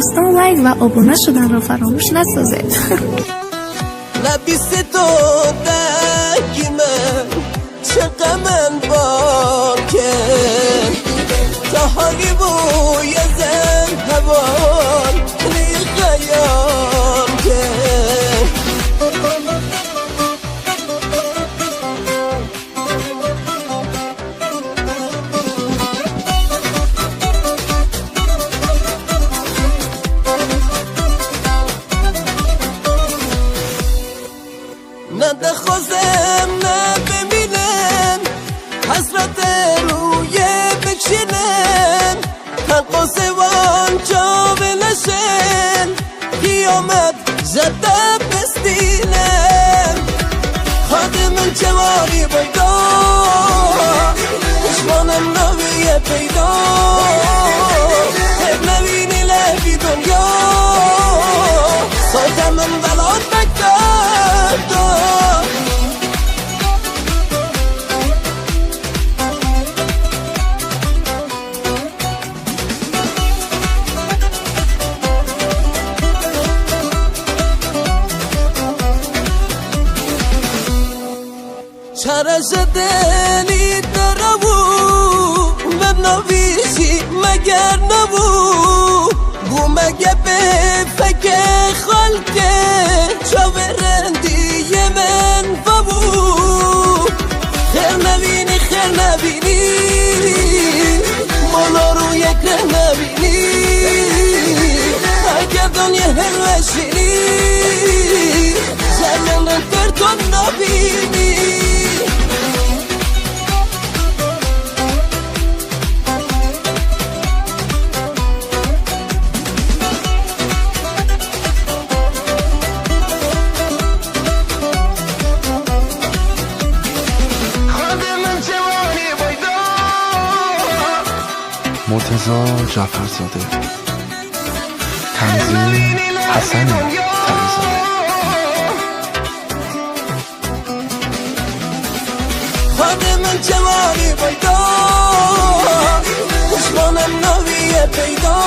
دوستان لایک و آبونه شدن رو فراموش نسازید. لبیس تو دکی من چه غمن باکه تا حالی بوی زن هوان لیقیان که نه دخوازم نه ببینم حسرت روی بکشنم تنقص وان جا بلشن قیامت زده بستیلم خادم جواری بیدا دشمانم نویه پیدا هر نوینی لبی دنیا سایتم من بلاد بکرد چرش دلی دربو من نویشی مگر نبو بو مگه به فکر خلقه چاورندی من فبو خیر نبینی مالا رو یک ره نبینی اگر دنیا هلوشینی زمین در تو نبینی مرتضی جعفرزاده، تنظیم حسن تقی‌زاده. خادم جوانی بیدا دشمانم نویه پیدا